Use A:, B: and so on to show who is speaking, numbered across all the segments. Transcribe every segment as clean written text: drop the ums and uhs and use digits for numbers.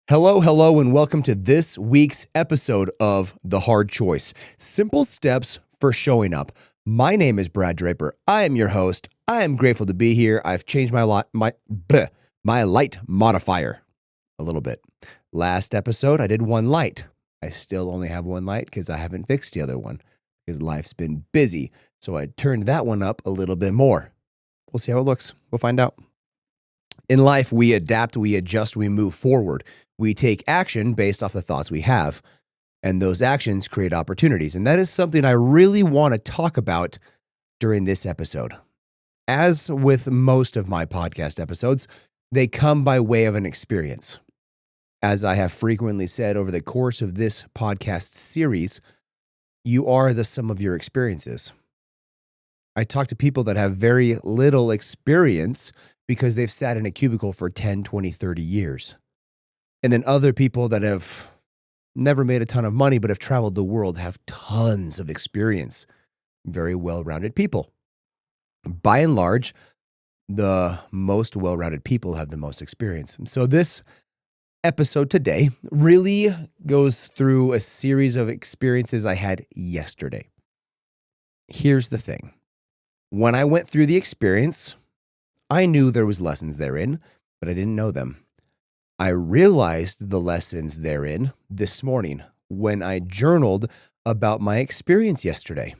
A: Hello, and welcome to this week's episode of The Hard Choice. Simple steps for showing up. My name is Brad Draper. I am your host. I am grateful to be here. I've changed my light modifier a little bit. Last episode, I did one light. I still only have one light because I haven't fixed the other one because life's been busy. So I turned that one up a little bit more. We'll see how it looks. We'll find out. In life, we adapt, we adjust, we move forward. We take action based off the thoughts we have, and those actions create opportunities. And that is something I really want to talk about during this episode. As with most of my podcast episodes, they come by way of an experience. As I have frequently said over the course of this podcast series, you are the sum of your experiences. I talk to people that have very little experience because they've sat in a cubicle for 10, 20, 30 years. And then other people that have never made a ton of money but have traveled the world have tons of experience. Very well-rounded people. By and large, the most well-rounded people have the most experience. So this episode today really goes through a series of experiences I had yesterday. Here's the thing. When I went through the experience, I knew there was lessons therein, but I didn't know them. I realized the lessons therein this morning when I journaled about my experience yesterday.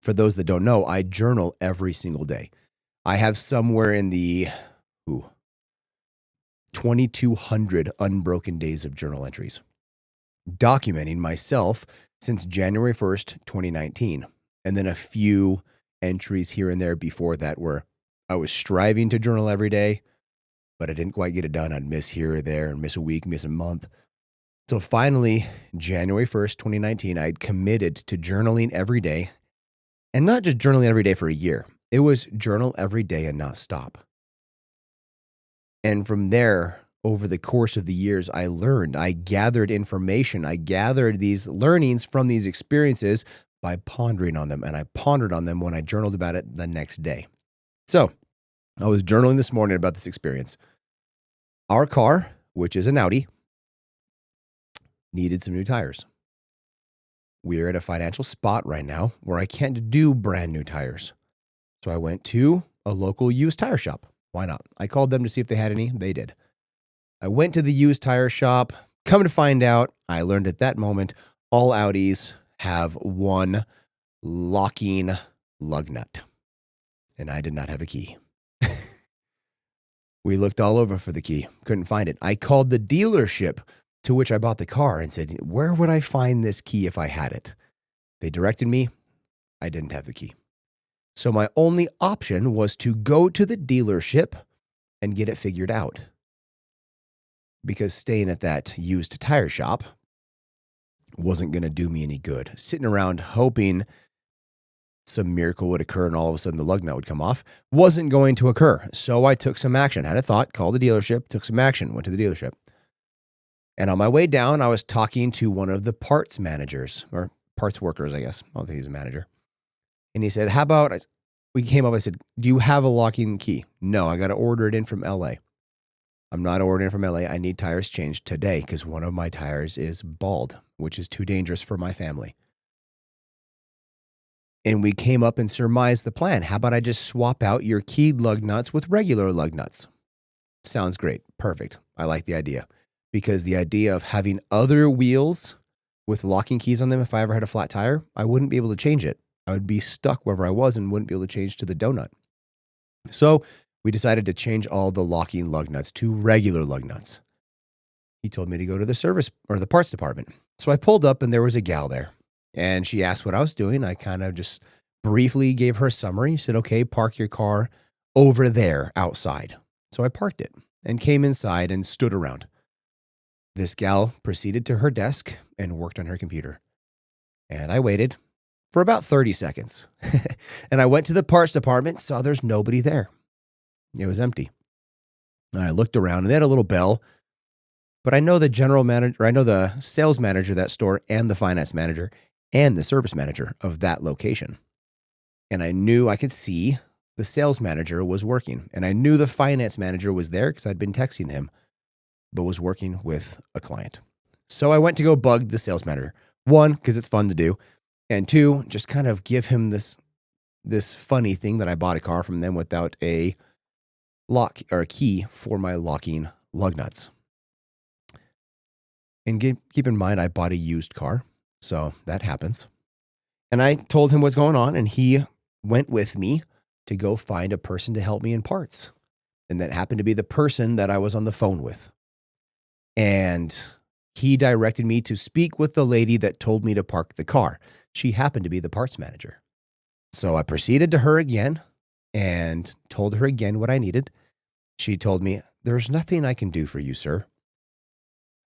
A: For those that don't know, I journal every single day. I have somewhere in the 2,200 unbroken days of journal entries, documenting myself since January 1st, 2019. And then a few entries here and there before that where I was striving to journal every day, but I didn't quite get it done. I'd miss here or there and miss a week, miss a month. So finally, January 1st, 2019, I'd committed to journaling every day, and not just journaling every day for a year. It was journal every day and not stop. And from there, over the course of the years, I learned, I gathered information, I gathered these learnings from these experiences by pondering on them. And I pondered on them when I journaled about it the next day. So I was journaling this morning about this experience. Our car, which is an Audi, needed some new tires. We're at a financial spot right now where I can't do brand new tires. So I went to a local used tire shop. Why not? I called them to see if they had any. They did. I went to the used tire shop. Come to find out, I learned at that moment, all Audis have one locking lug nut. And I did not have a key. We looked all over for the key. Couldn't find it. I called the dealership to which I bought the car and said, where would I find this key if I had it? They directed me. I didn't have the key. So my only option was to go to the dealership and get it figured out. Because staying at that used tire shop wasn't going to do me any good. Sitting around hoping some miracle would occur and all of a sudden the lug nut would come off wasn't going to occur. So I took some action, had a thought, called the dealership, took some action, went to the dealership. And on my way down, I was talking to one of the parts managers or parts workers, I guess. I don't think he's a manager. And he said, we came up, I said, do you have a locking key? No, I got to order it in from LA. I'm not ordering from LA. I need tires changed today because one of my tires is bald, which is too dangerous for my family. And we came up and surmised the plan. How about I just swap out your keyed lug nuts with regular lug nuts? Sounds great. Perfect. I like the idea. Because the idea of having other wheels with locking keys on them, if I ever had a flat tire, I wouldn't be able to change it. I would be stuck wherever I was and wouldn't be able to change to the donut. So we decided to change all the locking lug nuts to regular lug nuts. He told me to go to the service or the parts department. So I pulled up and there was a gal there. And she asked what I was doing. I kind of just briefly gave her a summary. Said, okay, park your car over there outside. So I parked it and came inside and stood around. This gal proceeded to her desk and worked on her computer. And I waited for about 30 seconds. And I went to the parts department, saw there's nobody there. It was empty. And I looked around and they had a little bell. But I know the general manager, I know the sales manager of that store and the finance manager and the service manager of that location. And I knew I could see the sales manager was working. And I knew the finance manager was there because I'd been texting him. but was working with a client. So I went to go bug the sales manager. One, because it's fun to do. And two, just kind of give him this funny thing that I bought a car from them without a lock or a key for my locking lug nuts. And keep in mind, I bought a used car, so that happens. And I told him what's going on, and he went with me to go find a person to help me in parts. And that happened to be the person that I was on the phone with. And he directed me to speak with the lady that told me to park the car. She happened to be the parts manager. So I proceeded to her again and told her again what I needed. She told me, "There's nothing I can do for you, sir."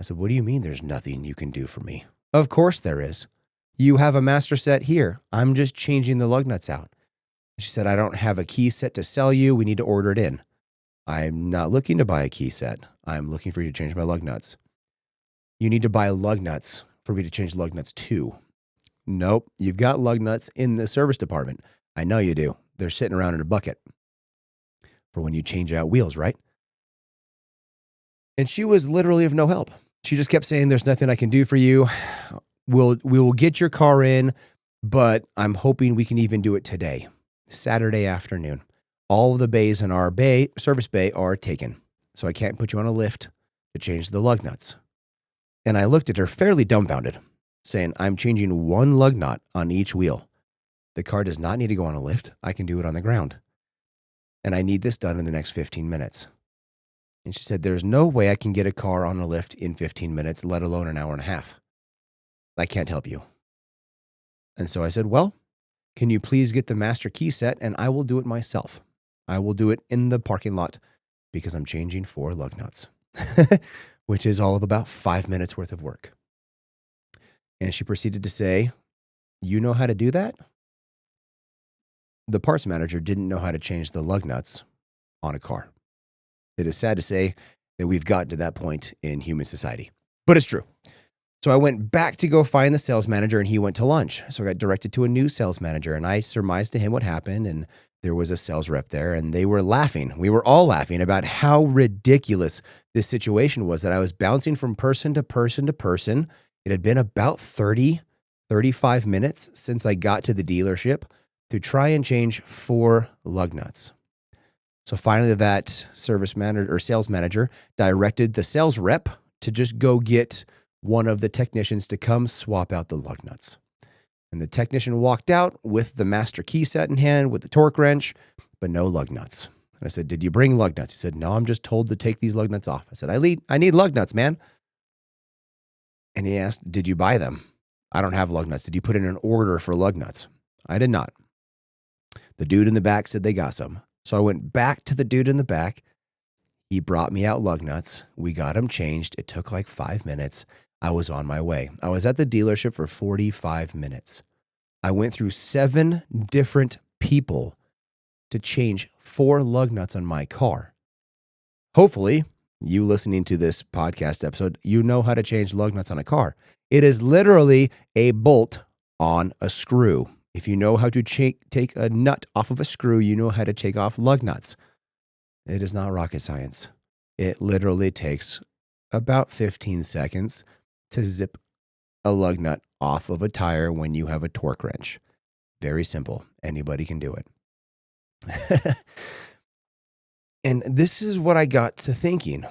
A: I said, "What do you mean there's nothing you can do for me?" "Of course there is. You have a master set here. I'm just changing the lug nuts out." She said, "I don't have a key set to sell you. We need to order it in." "I'm not looking to buy a key set. I'm looking for you to change my lug nuts." "You need to buy lug nuts for me to change lug nuts too." "Nope, you've got lug nuts in the service department." "I know you do. They're sitting around in a bucket for when you change out wheels, right?" And she was literally of no help. She just kept saying, "There's nothing I can do for you. We will get your car in, but I'm hoping we can even do it today, Saturday afternoon. All of the bays in our service bay are taken, so I can't put you on a lift to change the lug nuts." And I looked at her fairly dumbfounded, saying, "I'm changing one lug nut on each wheel. The car does not need to go on a lift. I can do it on the ground. And I need this done in the next 15 minutes. And she said, "There's no way I can get a car on a lift in 15 minutes, let alone an hour and a half. I can't help you." And so I said, "Well, can you please get the master key set and I will do it myself. I will do it in the parking lot because I'm changing 4 lug nuts," which is all of about 5 minutes worth of work. And she proceeded to say, "You know how to do that?" The parts manager didn't know how to change the lug nuts on a car. It is sad to say that we've gotten to that point in human society, but it's true. So I went back to go find the sales manager and he went to lunch. So I got directed to a new sales manager and I surmised to him what happened. And there was a sales rep there and they were laughing. We were all laughing about how ridiculous this situation was, that I was bouncing from person to person to person. It had been about 35 minutes since I got to the dealership to try and change 4 lug nuts. So finally that service manager or sales manager directed the sales rep to just go get one of the technicians to come swap out the lug nuts. And the technician walked out with the master key set in hand with the torque wrench, but no lug nuts. And I said, "Did you bring lug nuts?" He said, "No, I'm just told to take these lug nuts off." I said, I need lug nuts, man." And he asked, "Did you buy them?" "I don't have lug nuts." "Did you put in an order for lug nuts?" "I did not." The dude in the back said they got some. So I went back to the dude in the back. He brought me out lug nuts. We got them changed. It took like 5 minutes. I was on my way. I was at the dealership for 45 minutes. I went through 7 different people to change 4 lug nuts on my car. Hopefully, you listening to this podcast episode, you know how to change lug nuts on a car. It is literally a bolt on a screw. If you know how to take a nut off of a screw, you know how to take off lug nuts. It is not rocket science. It literally takes about 15 seconds to zip a lug nut off of a tire when you have a torque wrench. Very simple. Anybody can do it. And this is what I got to thinking.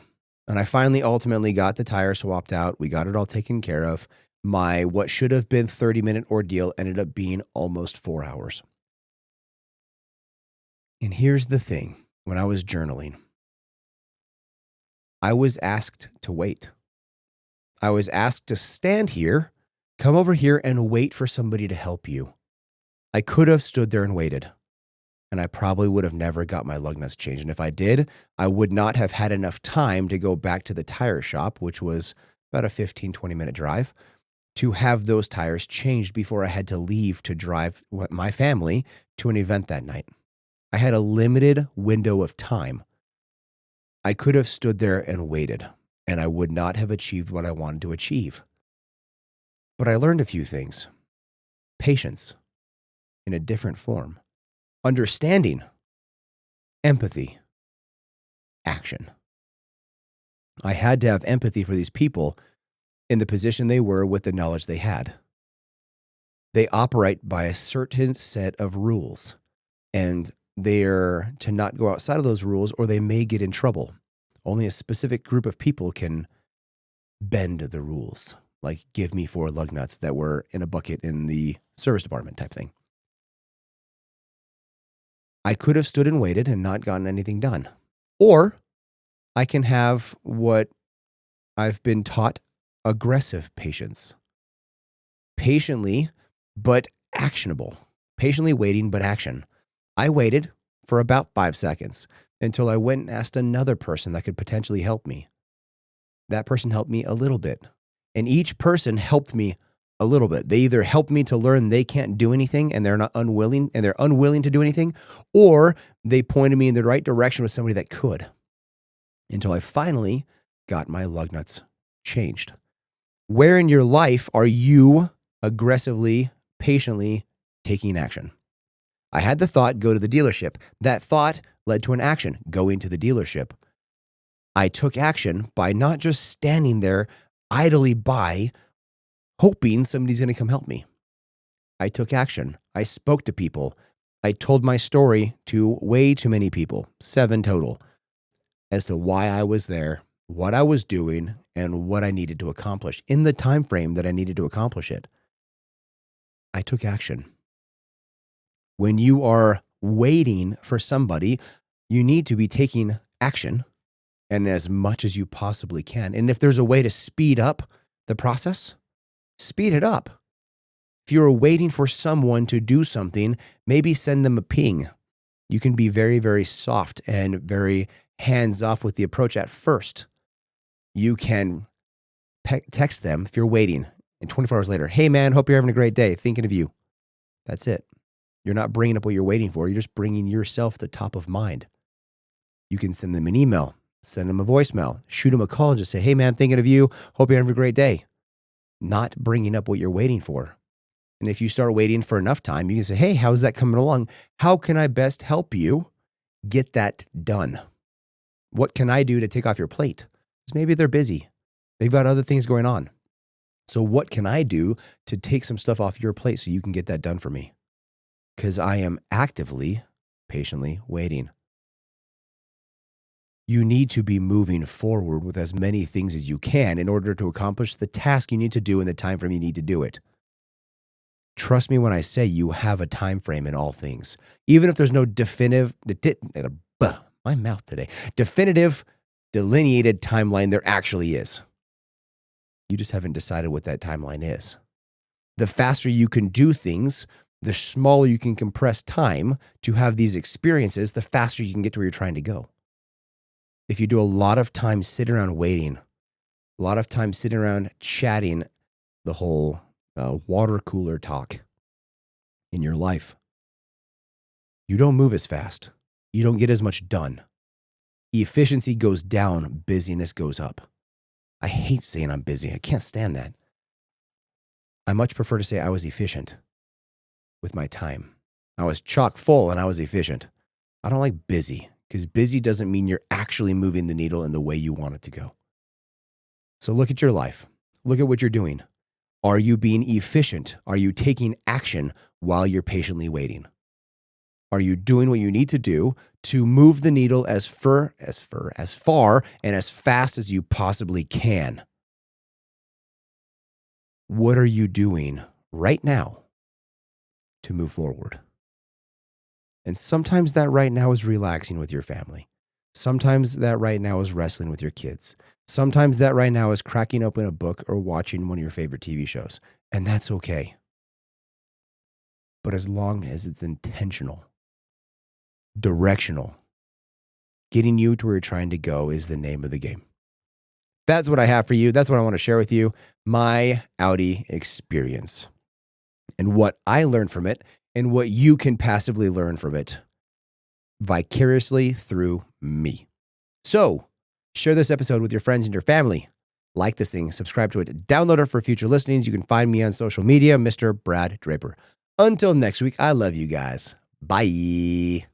A: And I finally ultimately got the tire swapped out. We got it all taken care of. My what should have been 30-minute ordeal ended up being almost 4 hours. And here's the thing. When I was journaling, I was asked to wait. I was asked to stand here, come over here and wait for somebody to help you. I could have stood there and waited, and I probably would have never got my lug nuts changed. And if I did, I would not have had enough time to go back to the tire shop, which was about a 15, 20-minute drive, to have those tires changed before I had to leave to drive my family to an event that night. I had a limited window of time. I could have stood there and waited, and I would not have achieved what I wanted to achieve. But I learned a few things. Patience in a different form. Understanding. Empathy. Action. I had to have empathy for these people in the position they were with the knowledge they had. They operate by a certain set of rules, and they're to not go outside of those rules or they may get in trouble. Only a specific group of people can bend the rules, like give me 4 lug nuts that were in a bucket in the service department type thing. I could have stood and waited and not gotten anything done. Or I can have what I've been taught, aggressive patience. Patiently, but actionable. Patiently waiting, but action. I waited for about 5 seconds until I went and asked another person that could potentially help me. That person helped me a little bit. And each person helped me a little bit. They either helped me to learn they can't do anything and they're unwilling to do anything, or they pointed me in the right direction with somebody that could, until I finally got my lug nuts changed. Where in your life are you aggressively, patiently taking action? I had the thought, go to the dealership. That thought led to an action, go into the dealership. I took action by not just standing there idly by, hoping somebody's going to come help me. I took action. I spoke to people. I told my story to way too many people, 7 total, as to why I was there, what I was doing, and what I needed to accomplish in the time frame that I needed to accomplish it. I took action. When you are waiting for somebody, you need to be taking action, and as much as you possibly can. And if there's a way to speed up the process, speed it up. If you're waiting for someone to do something, maybe send them a ping. You can be very, very soft and very hands-off with the approach at first. You can text them if you're waiting, and 24 hours later, hey man, hope you're having a great day, thinking of you. That's it. You're not bringing up what you're waiting for. You're just bringing yourself to top of mind. You can send them an email, send them a voicemail, shoot them a call, and just say, hey man, thinking of you, hope you're having a great day. Not bringing up what you're waiting for. And if you start waiting for enough time, you can say, hey, how's that coming along? How can I best help you get that done? What can I do to take off your plate? Because maybe they're busy. They've got other things going on. So what can I do to take some stuff off your plate so you can get that done for me? Because I am actively, patiently waiting. You need to be moving forward with as many things as you can in order to accomplish the task you need to do in the time frame you need to do it. Trust me when I say you have a time frame in all things. Even if there's no definitive delineated timeline, there actually is. You just haven't decided what that timeline is. The faster you can do things, the smaller you can compress time to have these experiences, the faster you can get to where you're trying to go. If you do a lot of time sitting around waiting, a lot of time sitting around chatting, the whole water cooler talk in your life, you don't move as fast. You don't get as much done. Efficiency goes down, busyness goes up. I hate saying I'm busy. I can't stand that. I much prefer to say I was efficient with my time. I was chock full and I was efficient. I don't like busy, because busy doesn't mean you're actually moving the needle in the way you want it to go. So look at your life. Look at what you're doing. Are you being efficient? Are you taking action while you're patiently waiting? Are you doing what you need to do to move the needle as far and as fast as you possibly can? What are you doing right now to move forward? And sometimes that right now is relaxing with your family. Sometimes that right now is wrestling with your kids. Sometimes that right now is cracking open a book or watching one of your favorite TV shows. And that's okay. But as long as it's intentional, directional, getting you to where you're trying to go is the name of the game. That's what I have for you. That's what I want to share with you. My Audi experience and what I learned from it and what you can passively learn from it vicariously through me. So share this episode with your friends and your family. Like this thing, subscribe to it, download it for future listenings. You can find me on social media, Mr. Brad Draper. Until next week, I love you guys. Bye.